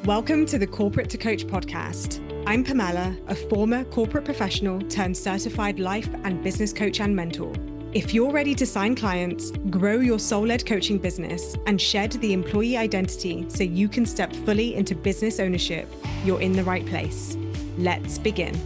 Welcome to the Corporate to Coach podcast. I'm Pamela, a former corporate professional turned certified life and business coach and mentor. If you're ready to sign clients, grow your soul-led coaching business, and shed the employee identity so you can step fully into business ownership, you're in the right place. Let's begin.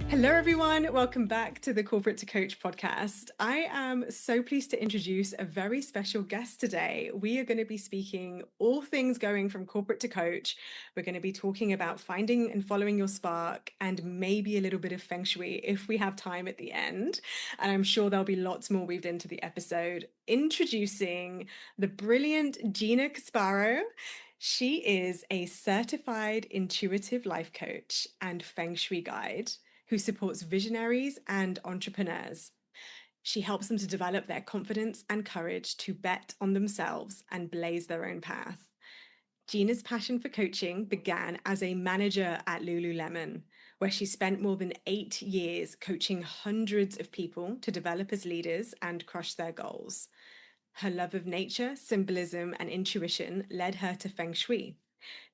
Hello, everyone. Welcome back to the Corporate to Coach podcast. I am so pleased to introduce a very special guest today. We are going to be speaking all things going from corporate to coach. We're going to be talking about finding and following your spark and maybe a little bit of feng shui if we have time at the end. And I'm sure there'll be lots more weaved into the episode. Introducing the brilliant Gina Casbarro. She is a certified intuitive life coach and feng shui guide who supports visionaries and entrepreneurs. She helps them to develop their confidence and courage to bet on themselves and blaze their own path. Gina's passion for coaching began as a manager at Lululemon, where she spent more than 8 years coaching hundreds of people to develop as leaders and crush their goals. Her love of nature, symbolism, and intuition led her to feng shui.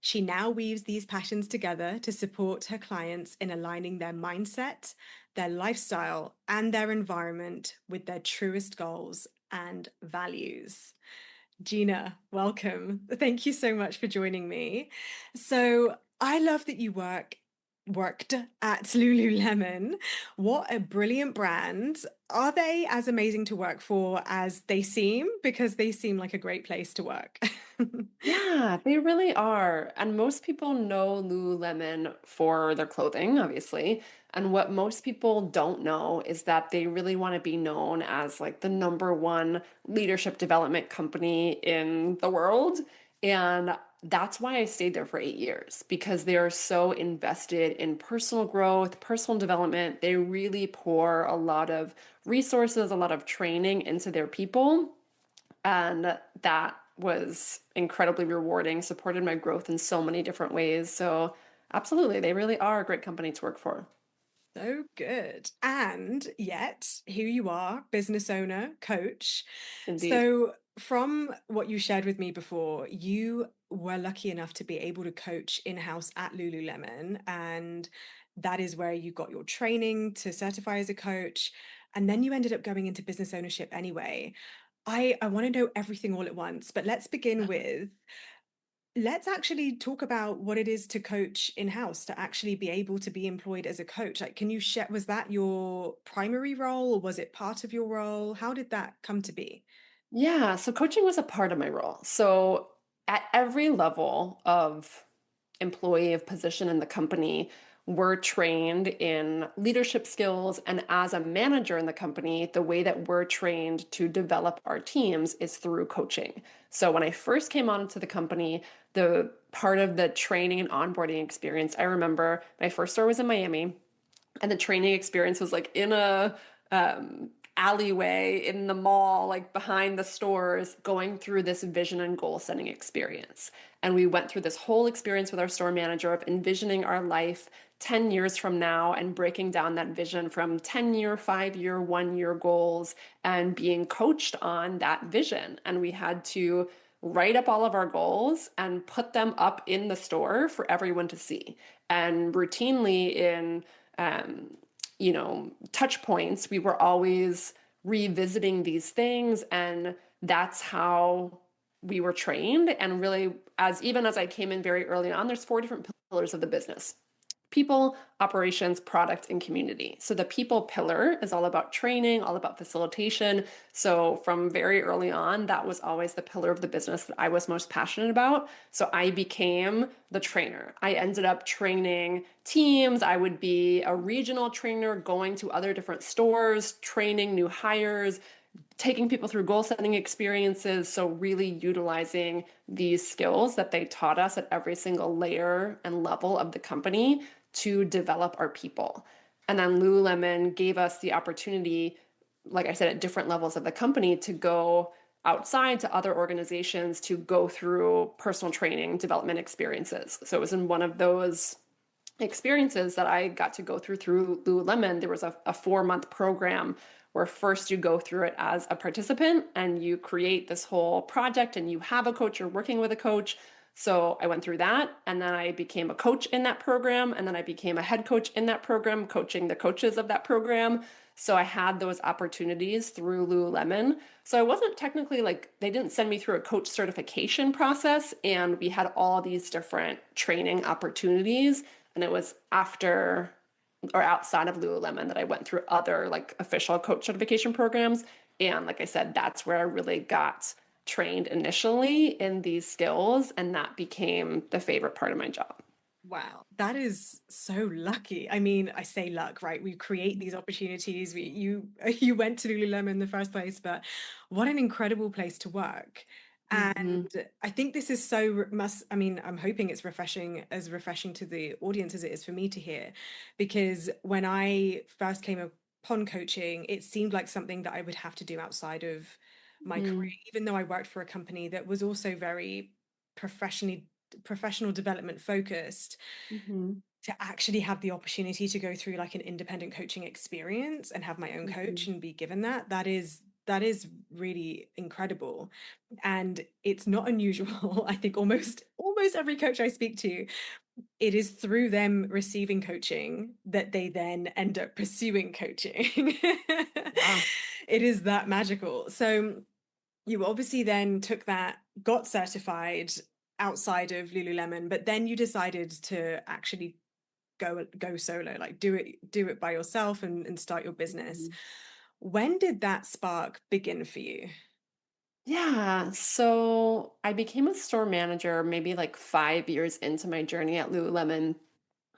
She now weaves these passions together to support her clients in aligning their mindset, their lifestyle, and their environment with their truest goals and values. Gina, welcome. Thank you so much for joining me. So I love that you worked at Lululemon. What a brilliant brand. Are they as amazing to work for as they seem? Because they seem like a great place to work. Yeah, they really are. And most people know Lululemon for their clothing, obviously. And what most people don't know is that they really want to be known as like the number one leadership development company in the world. And that's why I stayed there for 8 years, because they are so invested in personal growth, personal development. They really pour a lot of resources, a lot of training into their people. And that was incredibly rewarding, supported my growth in so many different ways. So, absolutely, they really are a great company to work for. So good. And yet, here you are, business owner, coach. Indeed. So, from what you shared with me before, you were lucky enough to be able to coach in-house at Lululemon. And that is where you got your training to certify as a coach. And then you ended up going into business ownership anyway. I want to know everything all at once, but let's actually talk about what it is to coach in-house, to actually be able to be employed as a coach. Like, can you share, was that your primary role or was it part of your role? How did that come to be? Yeah, so coaching was a part of my role. So, at every level of employee of position in the company, we're trained in leadership skills. And as a manager in the company, the way that we're trained to develop our teams is through coaching. So when I first came onto the company, the part of the training and onboarding experience, I remember my first store was in Miami, and the training experience was like in a alleyway in the mall, like behind the stores, going through this vision and goal setting experience. And we went through this whole experience with our store manager of envisioning our life 10 years from now and breaking down that vision from 10-year, 5-year, 1-year goals and being coached on that vision. And we had to write up all of our goals and put them up in the store for everyone to see. And routinely in touch points, we were always revisiting these things. And that's how we were trained. And really, even as I came in very early on, there's 4 different pillars of the business: people, operations, product, and community. So the people pillar is all about training, all about facilitation. So from very early on, that was always the pillar of the business that I was most passionate about. So I became the trainer. I ended up training teams. I would be a regional trainer going to other different stores, training new hires, taking people through goal setting experiences. So really utilizing these skills that they taught us at every single layer and level of the company to develop our people. And then Lululemon gave us the opportunity, like I said, at different levels of the company to go outside to other organizations to go through personal training development experiences. So it was in one of those experiences that I got to go through Lululemon. There was a 4-month program where first you go through it as a participant and you create this whole project and you have a coach, you're working with a coach. So I went through that, and then I became a coach in that program, and then I became a head coach in that program, coaching the coaches of that program. So I had those opportunities through Lululemon. So I wasn't technically like, they didn't send me through a coach certification process, and we had all these different training opportunities. And it was after or outside of Lululemon that I went through other like official coach certification programs. And like I said, that's where I really got trained initially in these skills, and that became the favorite part of my job. Wow, that is so lucky. I mean, I say luck, right? We create these opportunities. You went to Lululemon in the first place, but what an incredible place to work. Mm-hmm. And I think this is so must, I mean, I'm hoping it's refreshing, as refreshing to the audience as it is for me to hear, because when I first came upon coaching, it seemed like something that I would have to do outside of my career, even though I worked for a company that was also very professionally professional development focused. Mm-hmm. To actually have the opportunity to go through like an independent coaching experience and have my own coach Mm-hmm. and be given that is really incredible. And it's not unusual. I think almost every coach I speak to, it is through them receiving coaching that they then end up pursuing coaching. Yeah. It is that magical. So you obviously then took that, got certified outside of Lululemon, but then you decided to actually go solo, like do it by yourself and start your business. Mhm. When did that spark begin for you? Yeah. So I became a store manager maybe like 5 years into my journey at Lululemon.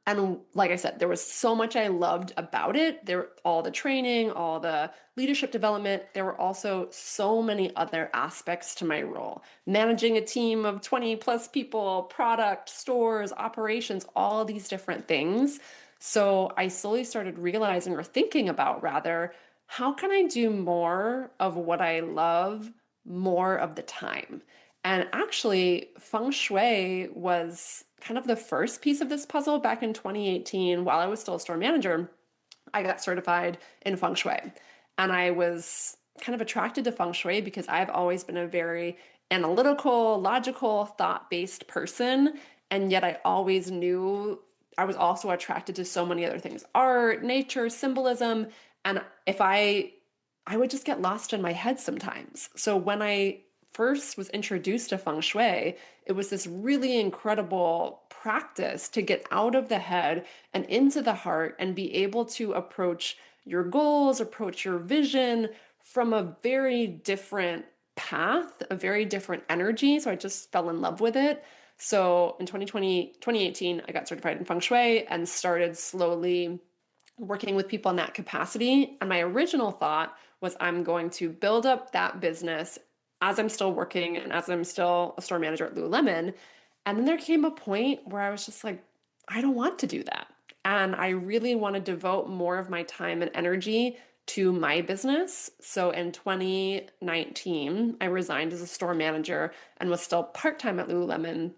And like I said, there was so much I loved about it. There, all the training, all the leadership development. There were also so many other aspects to my role. Managing a team of 20 plus people, product, stores, operations, all these different things. So I slowly started realizing or thinking about rather, how can I do more of what I love more of the time? And actually, feng shui was kind of the first piece of this puzzle back in 2018 while I was still a store manager. I got certified in feng shui. And I was kind of attracted to feng shui because I've always been a very analytical, logical, thought based person. And yet I always knew I was also attracted to so many other things: art, nature, symbolism. And if I would just get lost in my head sometimes. So when I first was introduced to feng shui, it was this really incredible practice to get out of the head and into the heart and be able to approach your goals, approach your vision from a very different path, a very different energy. So I just fell in love with it. So in 2018, I got certified in feng shui and started slowly working with people in that capacity. And my original thought was I'm going to build up that business as I'm still working and as I'm still a store manager at Lululemon. And then there came a point where I was just like, I don't want to do that. And I really want to devote more of my time and energy to my business. So in 2019, I resigned as a store manager and was still part time at Lululemon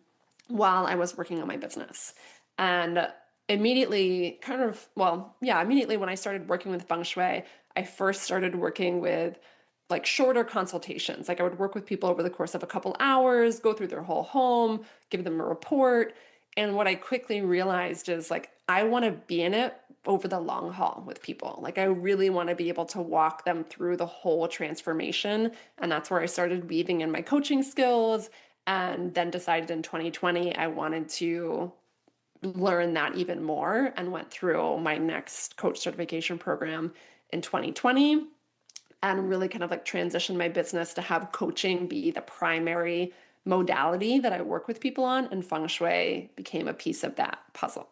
while I was working on my business. And immediately, immediately when I started working with feng shui, I first started working with like shorter consultations. Like I would work with people over the course of a couple hours, go through their whole home, give them a report. And what I quickly realized is like, I want to be in it over the long haul with people. Like, I really want to be able to walk them through the whole transformation. And that's where I started weaving in my coaching skills, and then decided in 2020 I wanted to learn that even more and went through my next coach certification program in 2020 and really kind of like transition my business to have coaching be the primary modality that I work with people on, and feng shui became a piece of that puzzle.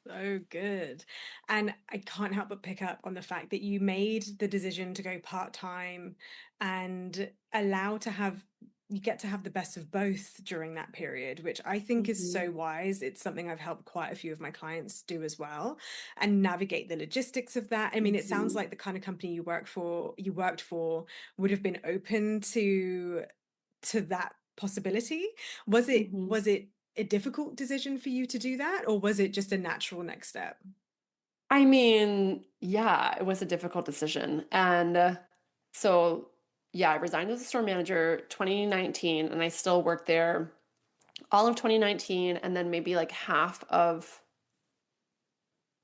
So good. And I can't help but pick up on the fact that you made the decision to go part-time and allow to have you get to have the best of both during that period, which I think is Mm-hmm. so wise. It's something I've helped quite a few of my clients do as well, and navigate the logistics of that. I mean, it sounds Mm-hmm. like the kind of company you worked for would have been open to that possibility. Was it Mm-hmm. was it a difficult decision for you to do that, or was it just a natural next step? I mean, yeah, it was a difficult decision. And so, yeah, I resigned as a store manager 2019, and I still work there all of 2019, and then maybe like half of,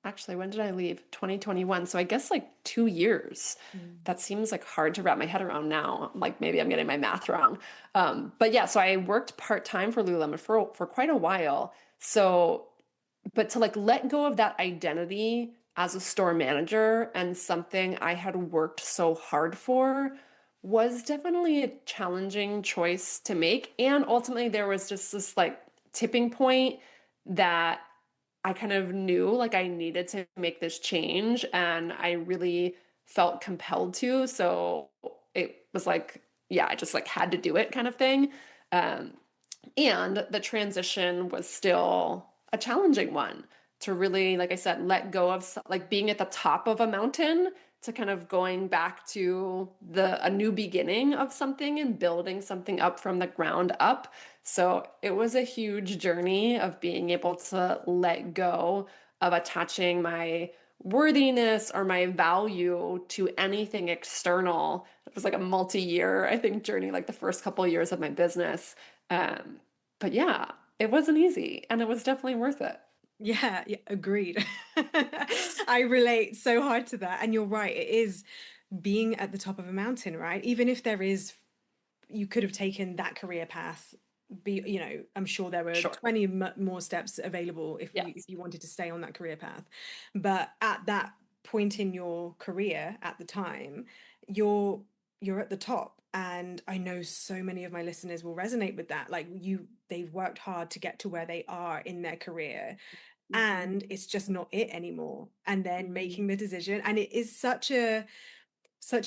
actually, when did I leave? 2021. So I guess like 2 years. Mm. That seems like hard to wrap my head around now. Like maybe I'm getting my math wrong. But yeah, so I worked part-time for Lululemon for quite a while. So, but to like let go of that identity as a store manager and something I had worked so hard for was definitely a challenging choice to make. And ultimately, there was just this like tipping point that I kind of knew like I needed to make this change, and I really felt compelled to. So it was like, yeah, I just like had to do it kind of thing. Um, and the transition was still a challenging one to really, like I said, let go of like being at the top of a mountain to kind of going back to the a new beginning of something and building something up from the ground up. So it was a huge journey of being able to let go of attaching my worthiness or my value to anything external. It was like a multi-year, I think, journey, like the first couple of years of my business. Um, but yeah, it wasn't easy and it was definitely worth it. Yeah, yeah, agreed. I relate so hard to that. And you're right, it is being at the top of a mountain, right? Even if there is, you could have taken that career path, I'm sure there were Sure. 20 more steps available if Yes. you wanted to stay on that career path. But at that point in your career at the time, you're you're at the top. And I know so many of my listeners will resonate with that. Like they've worked hard to get to where they are in their career, Hmm. and it's just not it anymore, and then Hmm. making the decision. And it is such a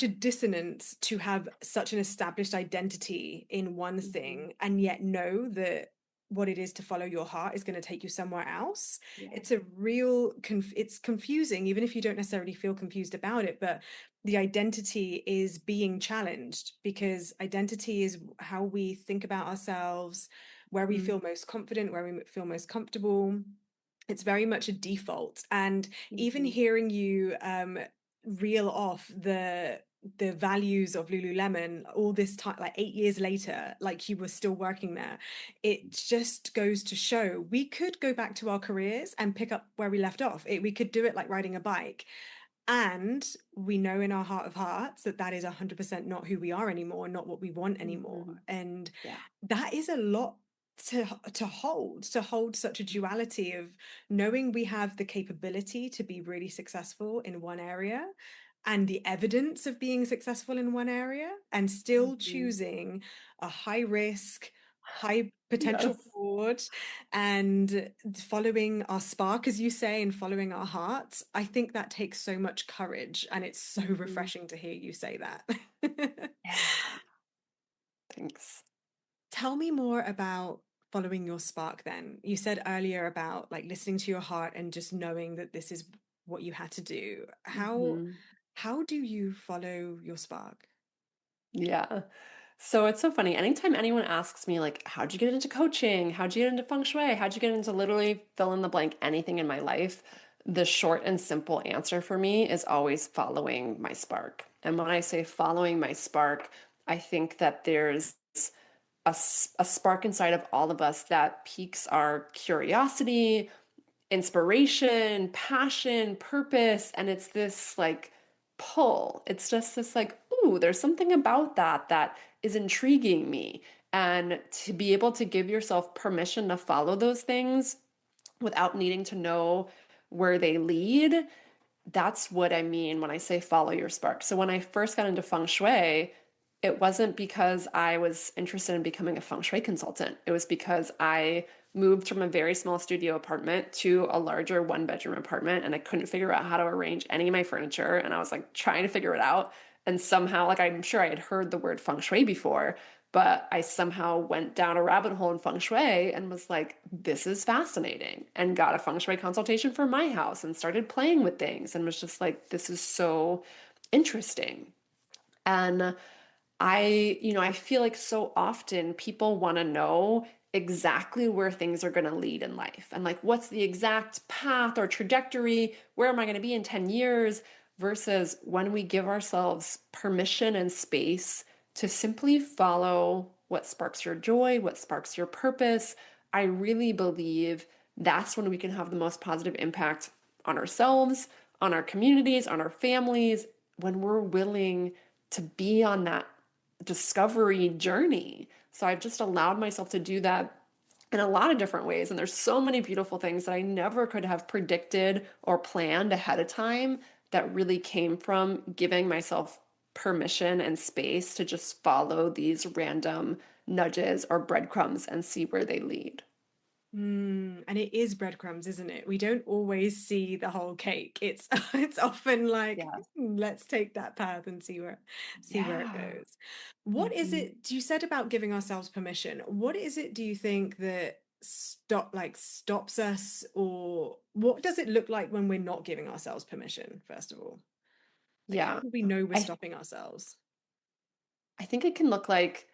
dissonance to have such an established identity in one Hmm. thing and yet know that what it is to follow your heart is going to take you somewhere else. Yeah. It's a it's confusing, even if you don't necessarily feel confused about it, but the identity is being challenged, because identity is how we think about ourselves, where we Hmm. feel most confident, where we feel most comfortable. It's very much a default. And even Hmm. hearing you reel off the values of Lululemon all this time, like 8 years later, like you were still working there, it just goes to show we could go back to our careers and pick up where we left off. We could do it like riding a bike. And we know in our heart of hearts that that is 100% not who we are anymore, not what we want anymore. Hmm. And Yeah. that is a lot to hold such a duality of knowing we have the capability to be really successful in one area and the evidence of being successful in one area, and still Hmm. choosing a high risk, high potential Yes. reward, and following our spark, as you say, and following our hearts. I think that takes so much courage, and it's so Hmm. refreshing to hear you say that. Yeah. Thanks. Tell me more about following your spark then. You said earlier about like listening to your heart and just knowing that this is what you had to do. Hmm. How do you follow your spark? Yeah. So it's so funny. Anytime anyone asks me, like, how'd you get into coaching? How'd you get into feng shui? How'd you get into literally fill in the blank anything in my life? The short and simple answer for me is always following my spark. And when I say following my spark, I think that there's a spark inside of all of us that piques our curiosity, inspiration, passion, purpose, and it's this like pull. It's just this like, ooh, there's something about that that is intriguing me. And to be able to give yourself permission to follow those things without needing to know where they lead, that's what I mean when I say follow your spark. So when I first got into feng shui, it wasn't because I was interested in becoming a feng shui consultant. It was because I moved from a very small studio apartment to a larger one bedroom apartment, and I couldn't figure out how to arrange any of my furniture. And I was like trying to figure it out. And somehow, like, I'm sure I had heard the word feng shui before, but I somehow went down a rabbit hole in feng shui and was like, this is fascinating, and got a feng shui consultation for my house and started playing with things and was just like, this is so interesting. And I feel like so often people want to know exactly where things are going to lead in life and like what's the exact path or trajectory, where am I going to be in 10 years, versus when we give ourselves permission and space to simply follow what sparks your joy, what sparks your purpose, I really believe that's when we can have the most positive impact on ourselves, on our communities, on our families, when we're willing to be on that discovery journey. So I've just allowed myself to do that in a lot of different ways. And there's so many beautiful things that I never could have predicted or planned ahead of time that really came from giving myself permission and space to just follow these random nudges or breadcrumbs and see where they lead. And it is breadcrumbs, isn't it? We don't always see the whole cake. It's it's often like, Yes. let's take that path and see where it Yeah. goes. What is Mhm. it you said about giving ourselves permission? What is it do you think that stops us, or what does it look like when we're not giving ourselves permission, first of all? Like how Yeah. do we know we're I stopping ourselves? I think it can look like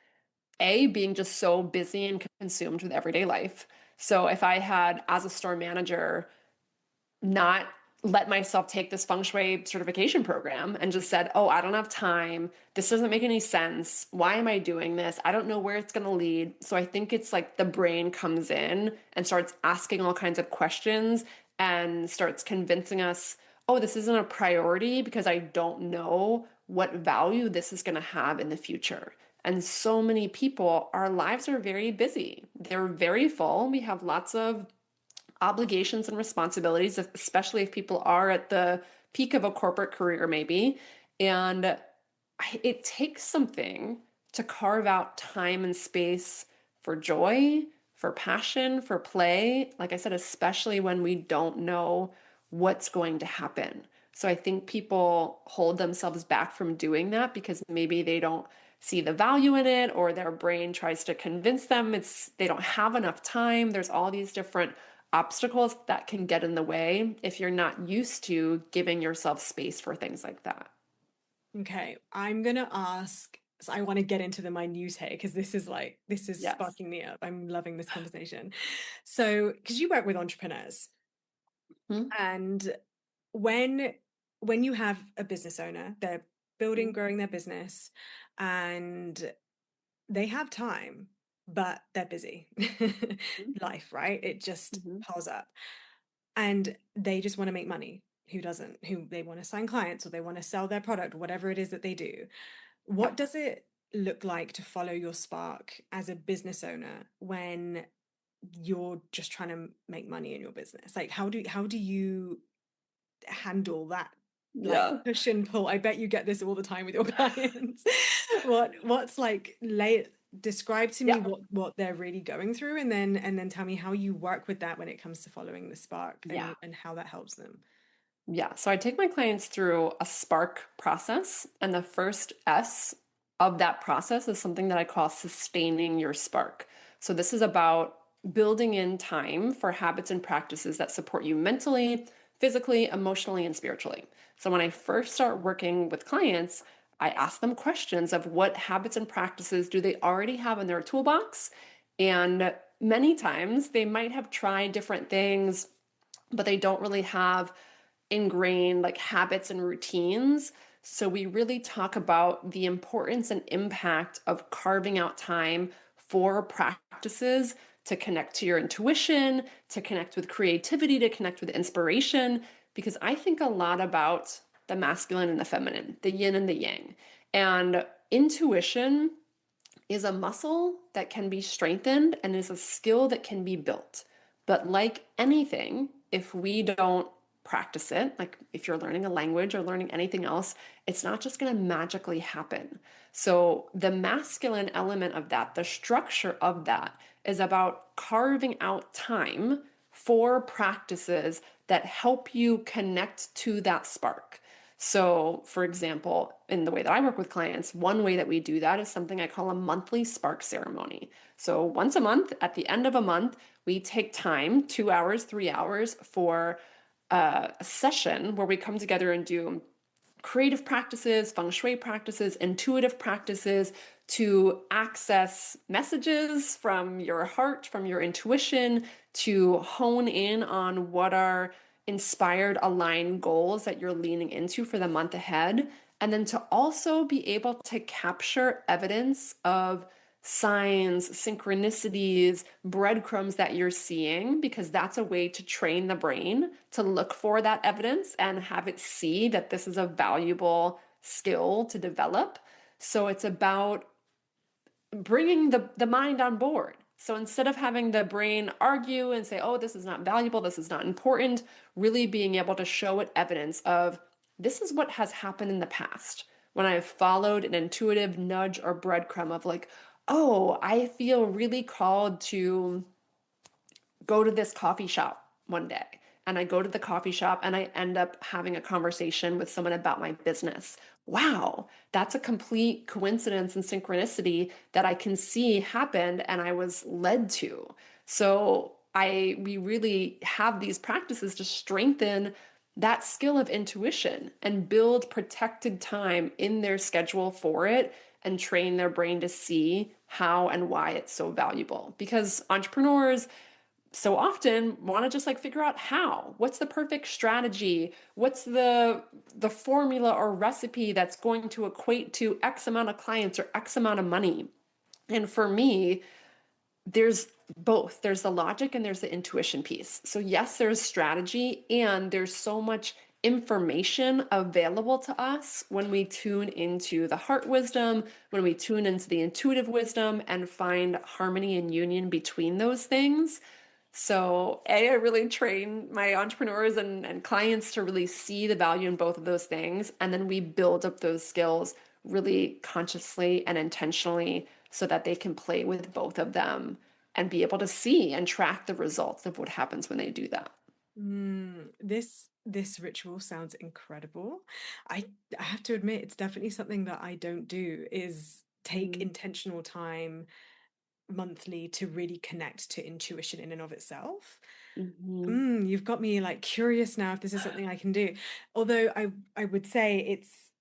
A, being just so busy and consumed with everyday life. So if I had, as a store manager, not let myself take this feng shui certification program and just said, oh, I don't have time. This doesn't make any sense. Why am I doing this? I don't know where it's going to lead. So I think it's like the brain comes in and starts asking all kinds of questions and starts convincing us, oh, this isn't a priority because I don't know what value this is going to have in the future. And so many people, our lives are very busy. They're very full. We have lots of obligations and responsibilities, especially if people are at the peak of a corporate career, maybe. And it takes something to carve out time and space for joy, for passion, for play. Like I said, especially when we don't know what's going to happen. So I think people hold themselves back from doing that because maybe they don't see the value in it, or their brain tries to convince them it's they don't have enough time. There's all these different obstacles that can get in the way if you're not used to giving yourself space for things like that. Okay, I'm gonna ask. So I want to get into the minute because this is Yes. sparking me up. I'm loving this conversation. So, because you work with entrepreneurs, Hmm. and when when you have a business owner, they're building, Hmm. growing their business, and they have time, but they're busy. Life, right? It just Hmm. piles up, and they just want to make money. Who doesn't? Who they want to sign clients or they want to sell their product, whatever it is that they do. Yeah. What does it look like to follow your spark as a business owner when you're just trying to make money in your business? Like how do you handle that like Yeah. push and pull? I bet you get this all the time with your clients. What's like lay describe to me Yeah. what they're really going through, and then tell me how you work with that when it comes to following the spark Yeah. and how that helps them. Yeah. So I take my clients through a spark process, and the first S of that process is something that I call sustaining your spark. So this is about building in time for habits and practices that support you mentally, physically, emotionally, and spiritually. So when I first start working with clients, I ask them questions of what habits and practices do they already have in their toolbox. And many times they might have tried different things, but they don't really have ingrained like habits and routines. So we really talk about the importance and impact of carving out time for practices to connect to your intuition, to connect with creativity, to connect with inspiration, because I think a lot about the masculine and the feminine, the yin and the yang. And intuition is a muscle that can be strengthened and is a skill that can be built. But like anything, if we don't practice it, like if you're learning a language or learning anything else, it's not just going to magically happen. So the masculine element of that, the structure of that, is about carving out time for practices that help you connect to that spark. So, for example, in the way that I work with clients, one way that we do that is something I call a monthly spark ceremony. So, once a month, at the end of a month, we take time, 2 hours, 3 hours, for a session where we come together and do creative practices, feng shui practices, intuitive practices to access messages from your heart, from your intuition, to hone in on what are inspired, aligned goals that you're leaning into for the month ahead. And then to also be able to capture evidence of signs, synchronicities, breadcrumbs that you're seeing, because that's a way to train the brain to look for that evidence and have it see that this is a valuable skill to develop. So it's about bringing the mind on board. So instead of having the brain argue and say, oh, this is not valuable, this is not important, really being able to show it evidence of this is what has happened in the past when I've followed an intuitive nudge or breadcrumb of like, oh, I feel really called to go to this coffee shop one day. And I go to the coffee shop and I end up having a conversation with someone about my business. Wow, that's a complete coincidence and synchronicity that I can see happened and I was led to. So we really have these practices to strengthen that skill of intuition and build protected time in their schedule for it and train their brain to see how and why it's so valuable. Because entrepreneurs so often want to just like figure out how, what's the perfect strategy, what's the formula or recipe that's going to equate to X amount of clients or X amount of money. And for me, there's both. There's the logic and there's the intuition piece. So yes, there's strategy and there's so much information available to us when we tune into the heart wisdom, when we tune into the intuitive wisdom and find harmony and union between those things. So I really train my entrepreneurs and clients to really see the value in both of those things. And then we build up those skills really consciously and intentionally so that they can play with both of them and be able to see and track the results of what happens when they do that. This ritual sounds incredible. I I have to admit, it's definitely something that I don't do, is take Mm-hmm. intentional time monthly to really connect to intuition in and of itself. Mm-hmm. You've got me like curious now if this is something I can do. Although I would say it's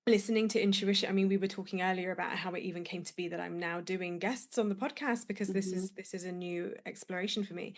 listening to intuition. I mean, we were talking earlier about how it even came to be that I'm now doing guests on the podcast because Mm-hmm. this is a new exploration for me.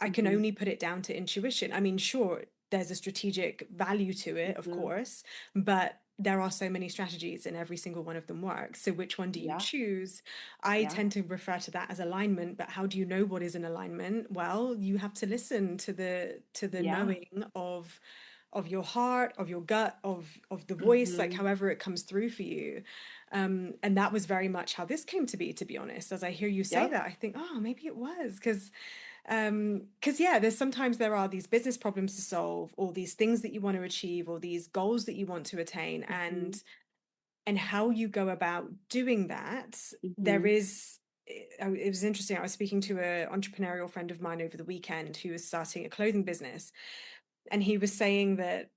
I can Mm-hmm. only put it down to intuition. I mean, sure, there's a strategic value to it, of Mm-hmm. course, but there are so many strategies and every single one of them works. So which one do you Yeah. choose? I Yeah. tend to refer to that as alignment, but how do you know what is an alignment? Well, you have to listen to the Yeah. knowing of your heart, of your gut, of the voice, like Mm-hmm. however it comes through for you. And that was very much how this came to be honest. As I hear you say Yep. that, I think, oh, maybe it was because yeah, there's sometimes there are these business problems to solve, or these things that you want to achieve, or these goals that you want to attain, Mm-hmm. and how you go about doing that. There Mm-hmm. is it was interesting. I was speaking to an entrepreneurial friend of mine over the weekend who was starting a clothing business, and he was saying that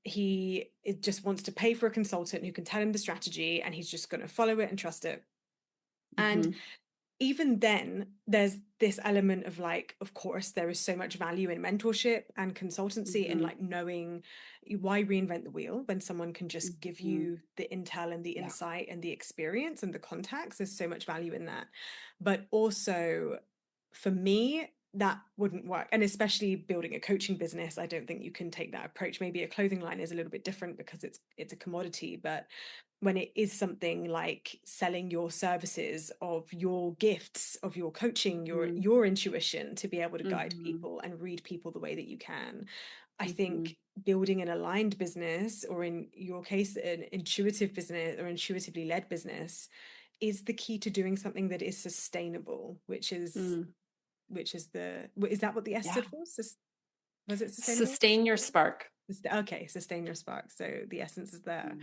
just wants to pay for a consultant who can tell him the strategy, and he's just going to follow it and trust it. And Mm-hmm. even then, there's this element of like, of course, there is so much value in mentorship and consultancy and Mm-hmm. like knowing why reinvent the wheel when someone can just give Mm-hmm. you the intel and the Yeah. insight and the experience and the contacts. There's so much value in that. But also, for me, that wouldn't work. And especially building a coaching business, I don't think you can take that approach. Maybe a clothing line is a little bit different because it's a commodity, but when it is something like selling your services, of your gifts, of your coaching, Mm-hmm. your intuition to be able to guide Mm-hmm. people and read people the way that you can, I Mm-hmm. think building an aligned business, or in your case an intuitive business or intuitively led business, is the key to doing something that is sustainable, Mm. which is the is that what the S Yeah. stood for? Was it sustainable? Sustain your spark. Okay, sustain your spark. So the essence is there. Mm.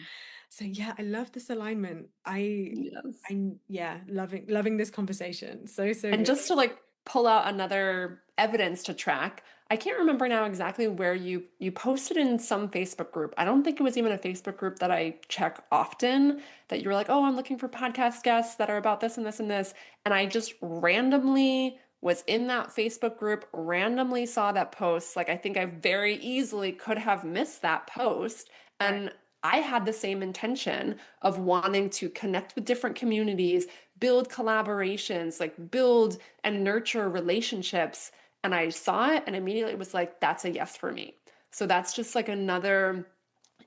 So yeah, I love this alignment. Yes. Yeah, loving this conversation. So And good. just to like pull out another evidence to track, I can't remember now exactly where you posted in some Facebook group. I don't think it was even a Facebook group that I check often, that you were like, "Oh, I'm looking for podcast guests that are about this and this and this." And I just randomly was in that Facebook group, randomly saw that post. Like I think I very easily could have missed that post. Right. And I had the same intention of wanting to connect with different communities, build collaborations, like build and nurture relationships. And I saw it and immediately was like, that's a yes for me. So that's just like another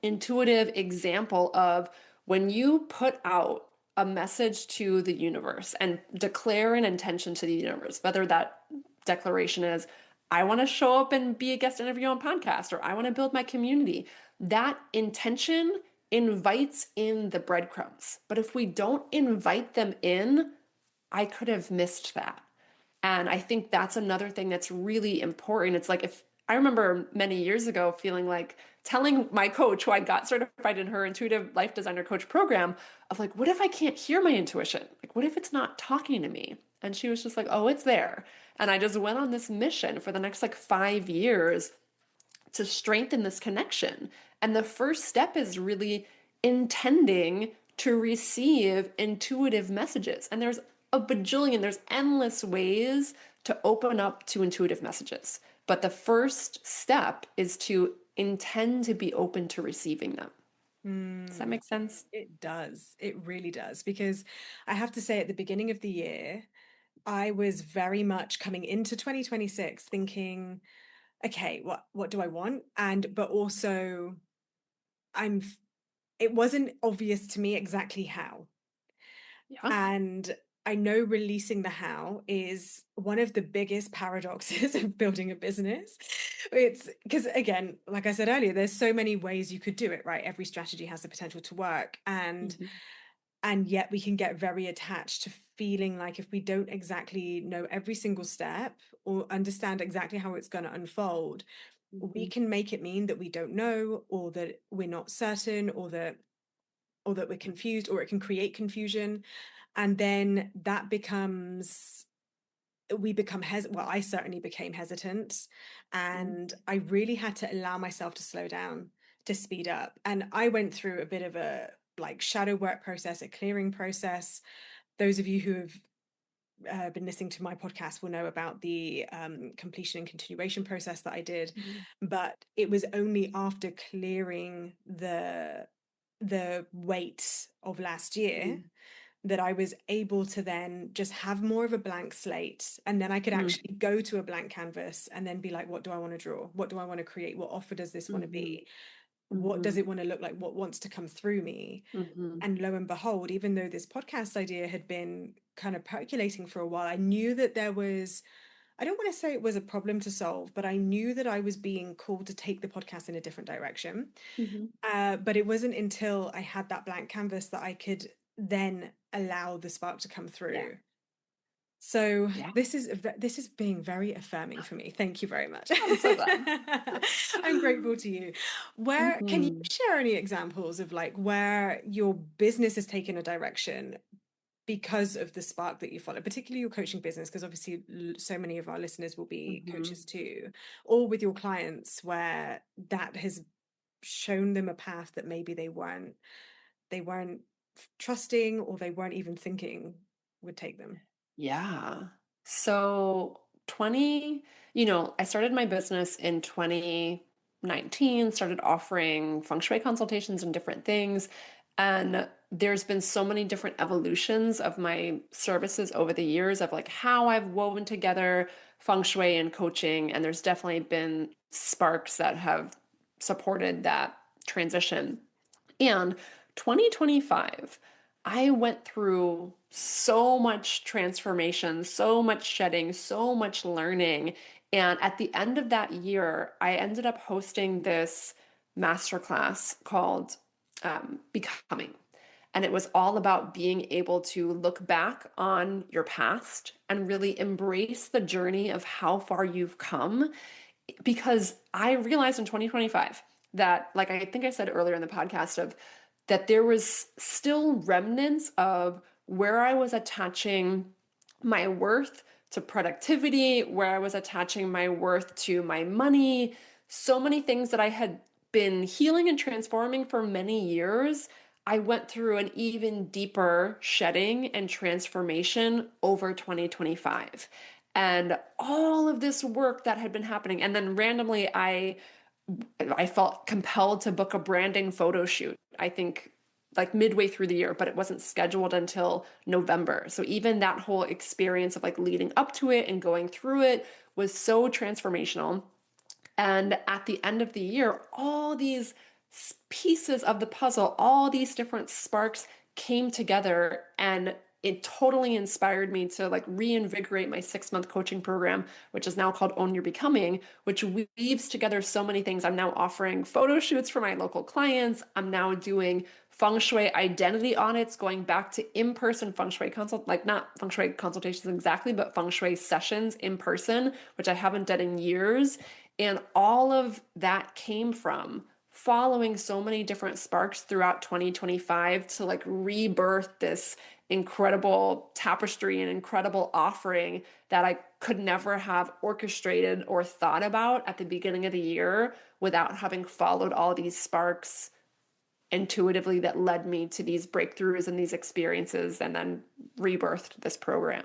intuitive example of when you put out a message to the universe and declare an intention to the universe, whether that declaration is, I want to show up and be a guest interview on podcast, or I want to build my community. That intention invites in the breadcrumbs. But if we don't invite them in, I could have missed that. And I think that's another thing that's really important. It's like, if I remember many years ago feeling like telling my coach, who I got certified in her intuitive life designer coach program, of like, what if I can't hear my intuition? Like, what if it's not talking to me? And she was just like, oh, it's there. And I just went on this mission for the next like 5 years to strengthen this connection. And the first step is really intending to receive intuitive messages. And there's a bajillion, there's endless ways to open up to intuitive messages. But the first step is to intend to be open to receiving them. Does that make sense? It does. It really does. Because I have to say, at the beginning of the year, I was very much coming into 2026 thinking, okay, what do I want? And but also I'm it wasn't obvious to me exactly how. Yeah. And I know releasing the how is one of the biggest paradoxes of building a business. It's because, again, like I said earlier, there's so many ways you could do it, right? Every strategy has the potential to work. Mm-hmm. And yet we can get very attached to feeling like if we don't exactly know every single step or understand exactly how it's going to unfold, we Mm-hmm. can make it mean that we don't know, or that we're not certain, or that we're confused, or it can create confusion. And then that becomes we become well, I certainly became hesitant, and I really had to allow myself to slow down, to speed up. And I went through a bit of a like shadow work process, a clearing process. Those of you who have been listening to my podcast will know about the completion and continuation process that I did. Mm-hmm. But it was only after clearing the weight of last year that I was able to then just have more of a blank slate. And then I could actually go to a blank canvas and then be like, what do I want to draw? What do I want to create? What offer does this want to Mm-hmm. be? What does Mm-hmm. it want to look like? What wants to come through me? Mm-hmm. And lo and behold, even though this podcast idea had been kind of percolating for a while, I knew that there was, I don't want to say it was a problem to solve, but I knew that I was being called to take the podcast in a different direction. Mm-hmm. But it wasn't until I had that blank canvas that I could then allow the spark to come Yeah. through. So Yeah. this is being very affirming for me. Thank you very much. I'm so glad. I'm grateful to you. Where can you Mm-hmm. share any examples of like where your business has taken a direction because of the spark that you follow, particularly your coaching business, because obviously so many of our listeners will be Mm-hmm. coaches too, or with your clients where that has shown them a path that maybe they weren't trusting, or they weren't even thinking would take them. Yeah. So 20, I started my business in 2019, started offering feng shui consultations and different things. And there's been so many different evolutions of my services over the years of like how I've woven together feng shui and coaching. And there's definitely been sparks that have supported that transition. And 2025, I went through so much transformation, so much shedding, so much learning. And at the end of that year, I ended up hosting this masterclass called Becoming. And it was all about being able to look back on your past and really embrace the journey of how far you've come, because I realized in 2025 that, like I think I said earlier in the podcast, of that there was still remnants of where I was attaching my worth to productivity, where I was attaching my worth to my money, so many things that I had been healing and transforming for many years. I went through an even deeper shedding and transformation over 2025. And all of this work that had been happening. And then randomly, I felt compelled to book a branding photo shoot, I think like midway through the year, but it wasn't scheduled until November. So even that whole experience of like leading up to it and going through it was so transformational. And at the end of the year, all these pieces of the puzzle, all these different sparks came together, and it totally inspired me to like reinvigorate my 6-month coaching program, which is now called Own Your Becoming, which weaves together so many things. I'm now offering photo shoots for my local clients. I'm now doing feng shui identity audits, going back to in-person feng shui consult, like not feng shui consultations exactly, but feng shui sessions in person, which I haven't done in years. And all of that came from following so many different sparks throughout 2025 to like rebirth this incredible tapestry and incredible offering that I could never have orchestrated or thought about at the beginning of the year without having followed all these sparks intuitively that led me to these breakthroughs and these experiences and then rebirthed this program.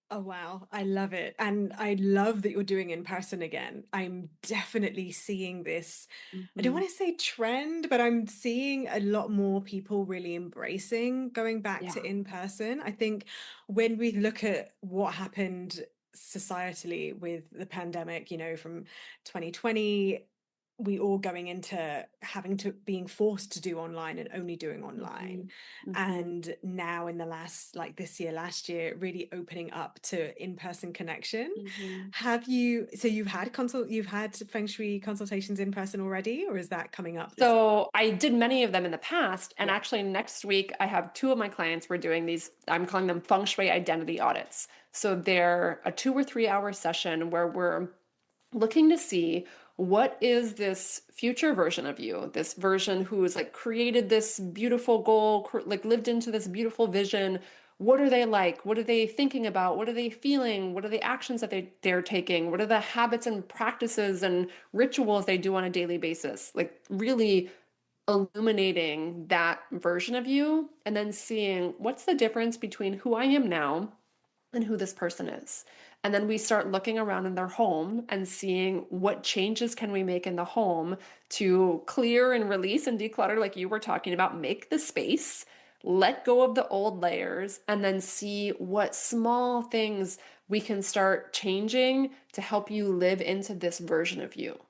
Oh wow, I love it. And I love that you're doing in person again. I'm definitely seeing this. I don't Mm-hmm. want to say trend, but I'm seeing a lot more people really embracing going back Yeah. to in person. I think when we look at what happened societally with the pandemic, from 2020, we all going into having to being forced to do online and only doing Mm-hmm. online, Mm-hmm. and now in the last, like this year, last year, really opening up to in-person connection. Mm-hmm. You've had feng shui consultations in person already, or is that coming up this year? So I did many of them in the past, and Yeah. actually next week I have two of my clients. We're doing these, I'm calling them feng shui identity audits. So they're a 2 or 3 hour session where we're looking to see what is this future version of you, this version who's like created this beautiful goal, like lived into this beautiful vision. What are they like? What are they thinking about? What are they feeling? What are the actions that they're taking? What are the habits and practices and rituals they do on a daily basis? Like really illuminating that version of you and then seeing what's the difference between who I am now and who this person is. And then we start looking around in their home and seeing what changes can we make in the home to clear and release and declutter, like you were talking about, make the space, let go of the old layers, and then see what small things we can start changing to help you live into this version of you.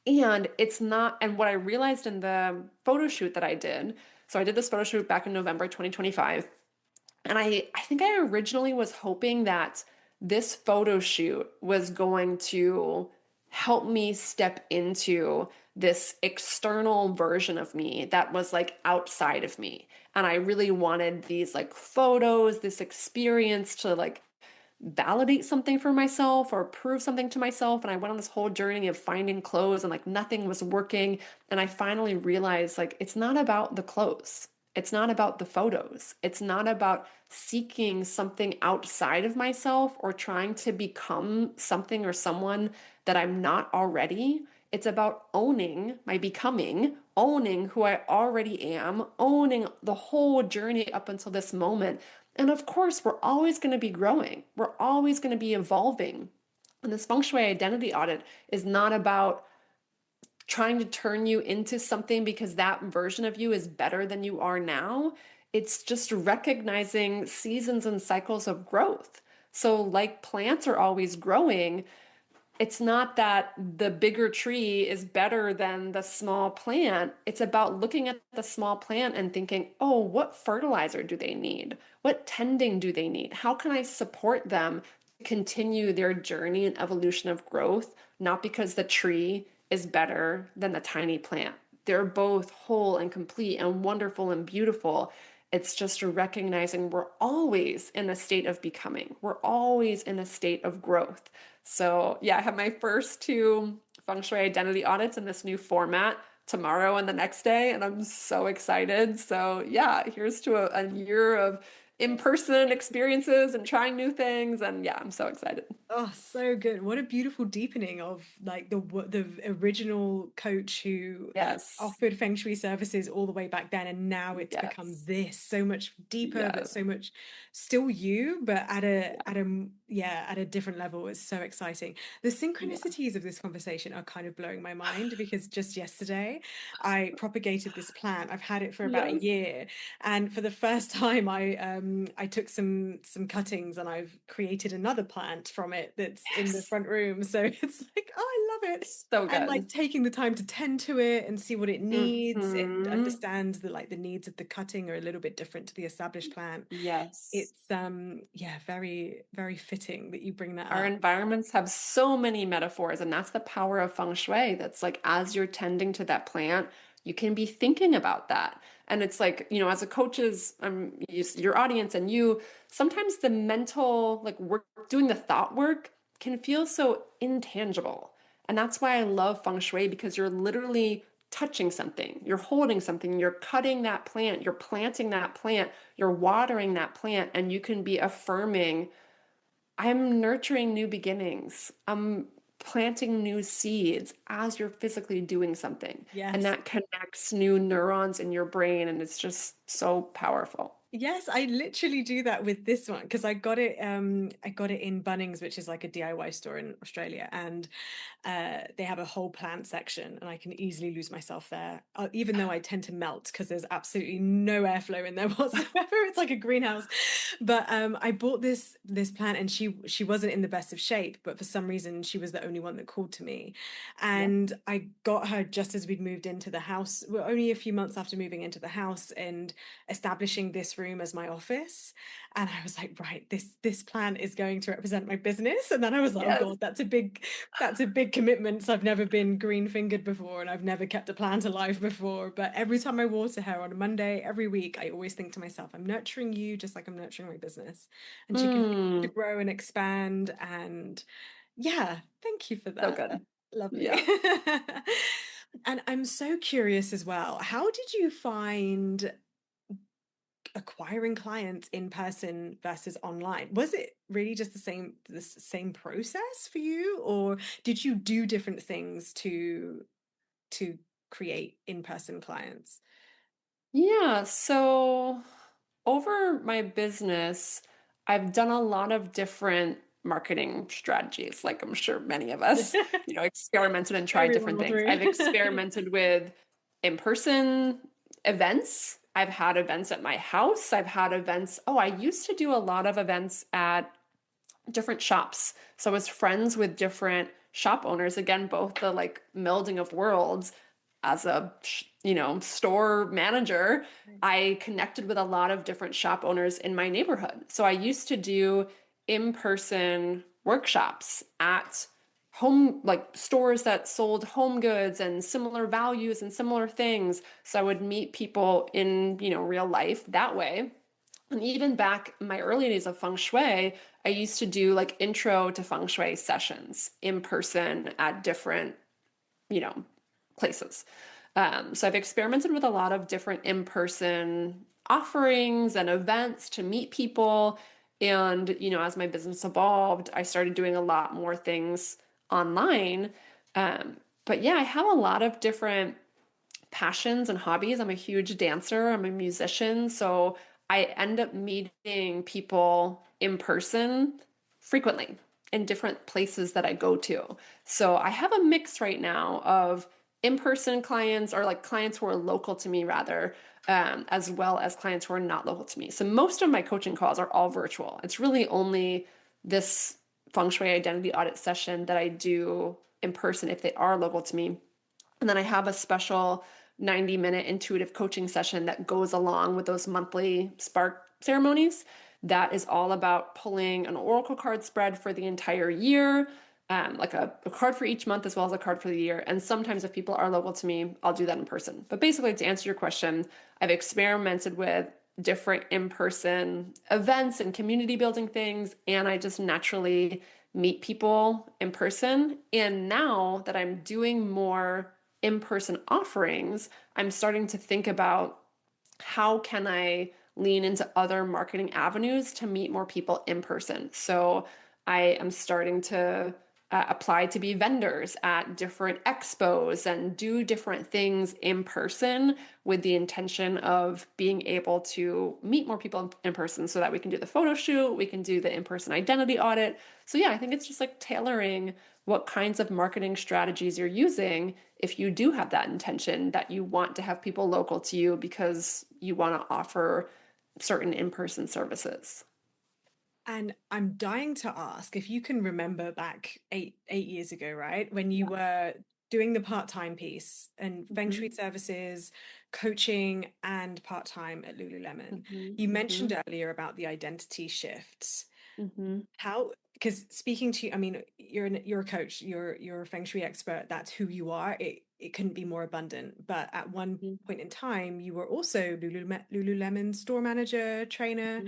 And it's not, and what I realized in the photo shoot that I did, so I did this photo shoot back in November 2025. And I think I originally was hoping that this photo shoot was going to help me step into this external version of me that was like outside of me. And I really wanted these like photos, this experience to like validate something for myself or prove something to myself. And I went on this whole journey of finding clothes and like nothing was working. And I finally realized like it's not about the clothes. It's not about the photos. It's not about seeking something outside of myself or trying to become something or someone that I'm not already. It's about owning my becoming, owning who I already am, owning the whole journey up until this moment. And of course, we're always going to be growing. We're always going to be evolving. And this feng shui identity audit is not about trying to turn you into something because that version of you is better than you are now. It's just recognizing seasons and cycles of growth. So, like plants are always growing, it's not that the bigger tree is better than the small plant. It's about looking at the small plant and thinking, oh, what fertilizer do they need? What tending do they need? How can I support them to continue their journey and evolution of growth? Not because the tree is better than the tiny plant. They're both whole and complete and wonderful and beautiful. It's just recognizing we're always in a state of becoming. We're always in a state of growth. So, yeah, I have my first two feng shui identity audits in this new format tomorrow and the next day, and I'm so excited. So, yeah, here's to a year of in-person experiences and trying new things. And yeah, I'm so excited. Oh, so good. What a beautiful deepening of like the original coach who Yes. offered feng shui services all the way back then, and now it's become Yes. this so much deeper, but Yes. so much still you, but at a Yeah. yeah, at a different level. It's so exciting. The Yeah. synchronicities of this conversation are kind of blowing my mind because just yesterday I propagated this plant. I've had it for about a Yes. year, and for the first time I took some cuttings and I've created another plant from it that's in the Yes. front room. So it's like, oh, I love it. So And like good. taking the time to tend to it and see what it needs and Hmm. understand the needs of the cutting are a little bit different to the established plant. Yes. It's yeah, very, very fitting that you bring that Our up. environments have so many metaphors, and that's the power of feng shui. That's like as you're tending to that plant, you can be thinking about that. And it's like, as a coach's, your audience and you, sometimes the mental, like work, doing the thought work can feel so intangible. And that's why I love feng shui because you're literally touching something, you're holding something, you're cutting that plant, you're planting that plant, you're watering that plant, and you can be affirming I'm nurturing new beginnings. I'm planting new seeds as you're physically doing something. And Yes. that connects new neurons in your brain. And it's just so powerful. Yes, I literally do that with this one because I got it in Bunnings, which is like a DIY store in Australia, and they have a whole plant section, and I can easily lose myself there, even though I tend to melt because there's absolutely no airflow in there whatsoever. It's like a greenhouse. But I bought this plant, and she wasn't in the best of shape, but for some reason she was the only one that called to me, Yeah. and I got her just as we'd moved into the house. We're only a few months after moving into the house and establishing this room as my office. And I was like, right, this plant is going to represent my business. And then I was like, oh Yes. God, that's a big commitment. So I've never been green fingered before and I've never kept a plant alive before. But every time I water her on a Monday, every week, I always think to myself, I'm nurturing you just like I'm nurturing my business. And she continues to Mm, grow and expand. And yeah, thank you for so that. good. Lovely. Yeah. And I'm so curious as well. How did you find acquiring clients in person versus online? Was it really just the same process for you, or did you do different things to create in-person clients? Yeah. So over my business, I've done a lot of different marketing strategies, like I'm sure many of us, experimented and tried Everyone different will things. agree. I've experimented with in-person events. I've had events at my house. I've had events. Oh, I used to do a lot of events at different shops. So I was friends with different shop owners, again, both the like melding of worlds as a store manager. I connected with a lot of different shop owners in my neighborhood. So I used to do in-person workshops at home like stores that sold home goods and similar values and similar things. So I would meet people in, real life that way. And even back in my early days of feng shui, I used to do like intro to feng shui sessions in person at different, you know, places. So I've experimented with a lot of different in-person offerings and events to meet people. And, as my business evolved, I started doing a lot more things online. But yeah, I have a lot of different passions and hobbies. I'm a huge dancer, I'm a musician, so I end up meeting people in person frequently in different places that I go to. So I have a mix right now of in-person clients or like clients who are local to me rather, as well as clients who are not local to me. So most of my coaching calls are all virtual. It's really only this feng shui identity audit session that I do in person if they are local to me. And then I have a special 90-minute intuitive coaching session that goes along with those monthly spark ceremonies. That is all about pulling an oracle card spread for the entire year, like a card for each month as well as a card for the year. And sometimes if people are local to me, I'll do that in person. But basically, to answer your question, I've experimented with different in-person events and community building things, and I just naturally meet people in person. And now that I'm doing more in-person offerings, I'm starting to think about how can I lean into other marketing avenues to meet more people in person. So I am starting to apply to be vendors at different expos and do different things in person with the intention of being able to meet more people in person so that we can do the photo shoot, we can do the in-person identity audit. So yeah, I think it's just like tailoring what kinds of marketing strategies you're using if you do have that intention that you want to have people local to you because you want to offer certain in-person services. And I'm dying to ask if you can remember back eight years ago, right? When you Yeah. were doing the part-time piece and feng shui Hmm. services, coaching, and part-time at Lululemon. Hmm. You Hmm. mentioned earlier about the identity shifts. Hmm. How, because speaking to you, I mean, you're a coach, you're a feng shui expert. That's who you are. It couldn't be more abundant. But at one point in time, you were also Lululemon store manager, trainer. Hmm.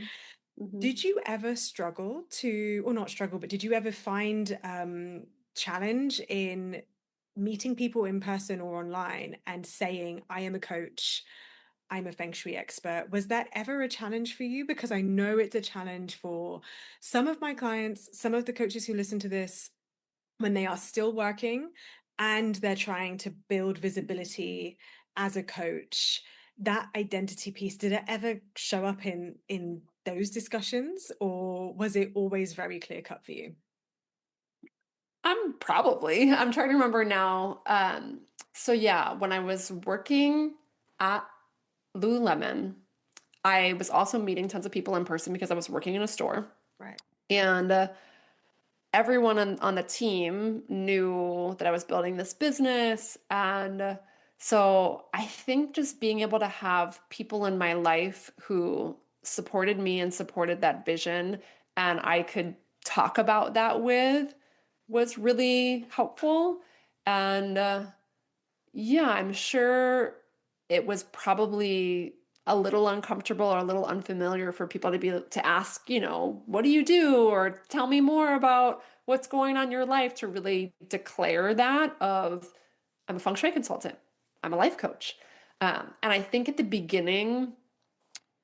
Hmm. Did you ever struggle to, or not struggle, but did you ever find challenge in meeting people in person or online and saying, I am a coach, I'm a feng shui expert? Was that ever a challenge for you? Because I know it's a challenge for some of my clients, some of the coaches who listen to this when they are still working and they're trying to build visibility as a coach. That identity piece, did it ever show up in those discussions, or was it always very clear cut for you? I'm trying to remember now. So yeah, when I was working at Lululemon, I was also meeting tons of people in person because I was working in a store. Right. And everyone on the team knew that I was building this business. And so I think just being able to have people in my life who supported me and supported that vision, and I could talk about that with, was really helpful. And yeah, I'm sure it was probably a little uncomfortable or a little unfamiliar for people to be to ask, what do you do? Or tell me more about what's going on in your life, to really declare that of I'm a feng shui consultant. I'm a life coach. And I think at the beginning,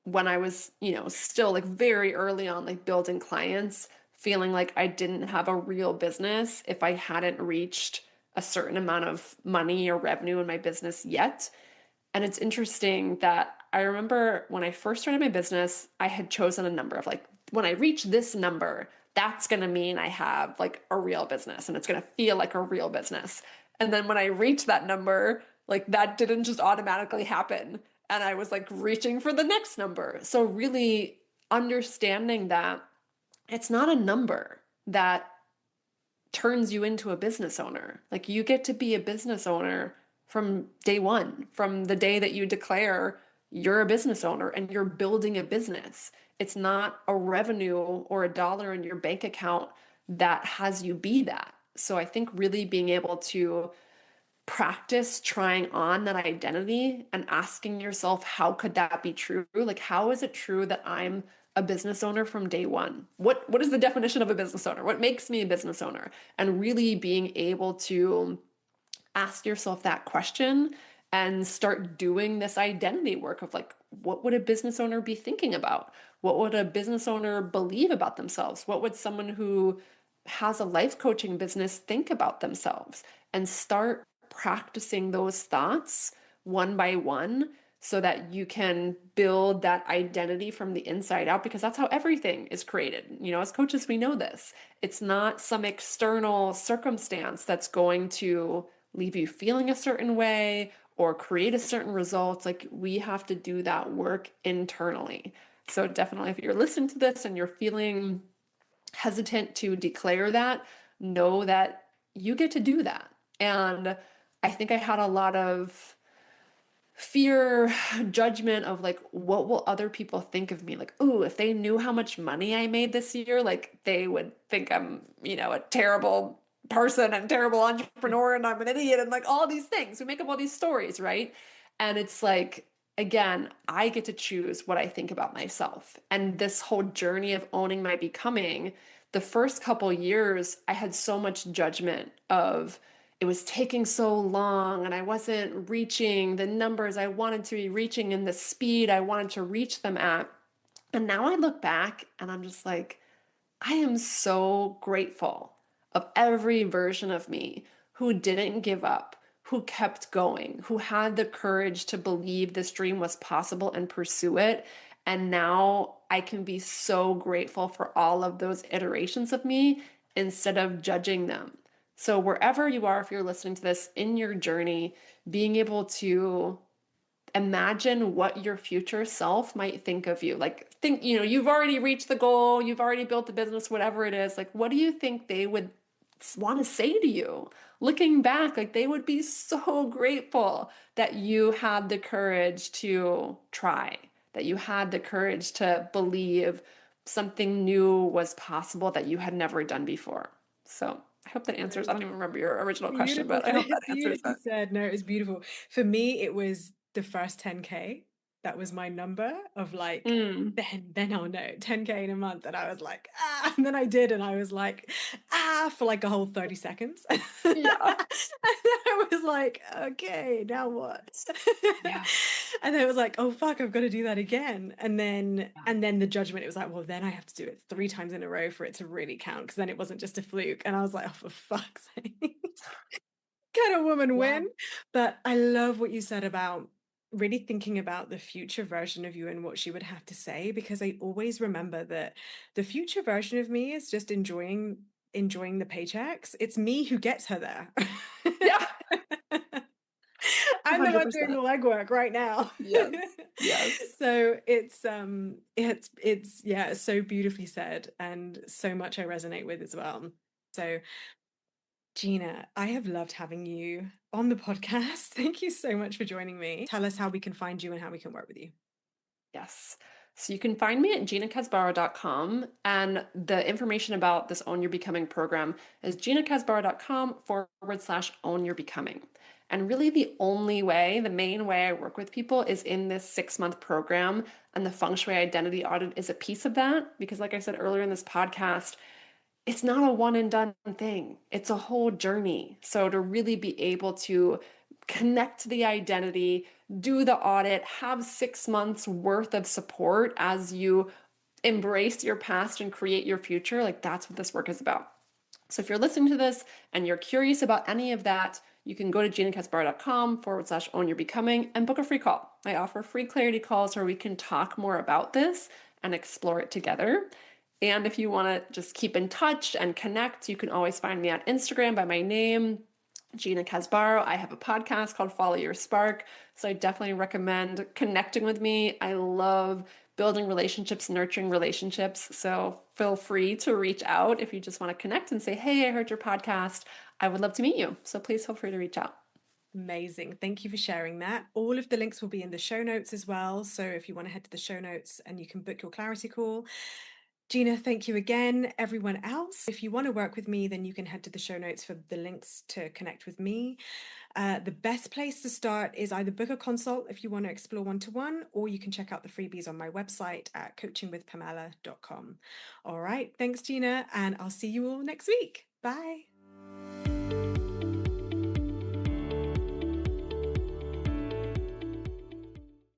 when I was, still like very early on, like building clients, feeling like I didn't have a real business if I hadn't reached a certain amount of money or revenue in my business yet. And it's interesting that I remember when I first started my business, I had chosen a number of like, when I reach this number, that's going to mean I have like a real business and it's going to feel like a real business. And then when I reached that number, like that didn't just automatically happen. And I was like reaching for the next number. So, really understanding that it's not a number that turns you into a business owner. Like you get to be a business owner from day one, from the day that you declare you're a business owner and you're building a business. It's not a revenue or a dollar in your bank account that has you be that. So I think really being able to practice trying on that identity and asking yourself, how could that be true? Like, how is it true that I'm a business owner from day one? What is the definition of a business owner? What makes me a business owner? And really being able to ask yourself that question and start doing this identity work of like, what would a business owner be thinking about? What would a business owner believe about themselves? What would someone who has a life coaching business think about themselves? And start practicing those thoughts one by one so that you can build that identity from the inside out, because that's how everything is created. As coaches, we know this. It's not some external circumstance that's going to leave you feeling a certain way or create a certain result. Like we have to do that work internally. So definitely if you're listening to this and you're feeling hesitant to declare that, know that you get to do that. And I think I had a lot of fear, judgment of like, what will other people think of me? Like, oh, if they knew how much money I made this year, like they would think I'm, a terrible person and terrible entrepreneur and I'm an idiot and like all these things. We make up all these stories, right? And it's like, again, I get to choose what I think about myself. And this whole journey of owning my becoming, the first couple years, I had so much judgment of, it was taking so long and I wasn't reaching the numbers I wanted to be reaching in the speed I wanted to reach them at. And now I look back and I'm just like, I am so grateful of every version of me who didn't give up, who kept going, who had the courage to believe this dream was possible and pursue it. And now I can be so grateful for all of those iterations of me instead of judging them. So, wherever you are, if you're listening to this in your journey, being able to imagine what your future self might think of you. Like think, you've already reached the goal, you've already built the business, whatever it is, like, what do you think they would want to say to you? Looking back, like, they would be so grateful that you had the courage to try, that you had the courage to believe something new was possible that you had never done before. So I hope that answers, I don't even remember your original question, Beautiful but I hope said. that answers Beautifully that. said. No, it was beautiful. For me, it was the first 10K. That was my number of like, Mm, then I'll know 10K in a month. And I was like, ah, and then I did, and I was like, ah, for like a whole 30 seconds. And yeah. I was like, okay, now what? Yeah. And then it was like, oh fuck, I've got to do that again. And then Yeah. and then the judgment, it was like, well, then I have to do it 3 times in a row for it to really count. Because then it wasn't just a fluke. And I was like, oh, for fuck's sake. Can a woman Yeah. win? But I love what you said about really thinking about the future version of you and what she would have to say, because I always remember that the future version of me is just enjoying the paychecks. It's me who gets her there. Yeah. I'm the one doing the 100%. legwork right now. Yes. Yes. So it's yeah, so beautifully said, and so much I resonate with as well. So Gina, I have loved having you on the podcast. Thank you so much for joining me. Tell us how we can find you and how we can work with you. Yes. So you can find me at ginacasbarro.com. And the information about this Own Your Becoming program is ginacasbarro.com/own your becoming. And really, the only way, the main way I work with people is in this 6-month program. And the feng shui identity audit is a piece of that. Because, like I said earlier in this podcast, it's not a one and done thing. It's a whole journey. So to really be able to connect to the identity, do the audit, have 6 months worth of support as you embrace your past and create your future, like that's what this work is about. So if you're listening to this and you're curious about any of that, you can go to ginacasbarro.com/own your becoming and book a free call. I offer free clarity calls where we can talk more about this and explore it together. And if you want to just keep in touch and connect, you can always find me on Instagram by my name, Gina Casbarro. I have a podcast called Follow Your Spark. So I definitely recommend connecting with me. I love building relationships, nurturing relationships. So feel free to reach out if you just want to connect and say, hey, I heard your podcast. I would love to meet you. So please feel free to reach out. Amazing. Thank you for sharing that. All of the links will be in the show notes as well. So if you want to head to the show notes and you can book your clarity call. Gina, thank you again. Everyone else, if you want to work with me, then you can head to the show notes for the links to connect with me. The best place to start is either book a consult if you want to explore one-to-one, or you can check out the freebies on my website at coachingwithpamela.com. All right. Thanks, Gina. And I'll see you all next week. Bye.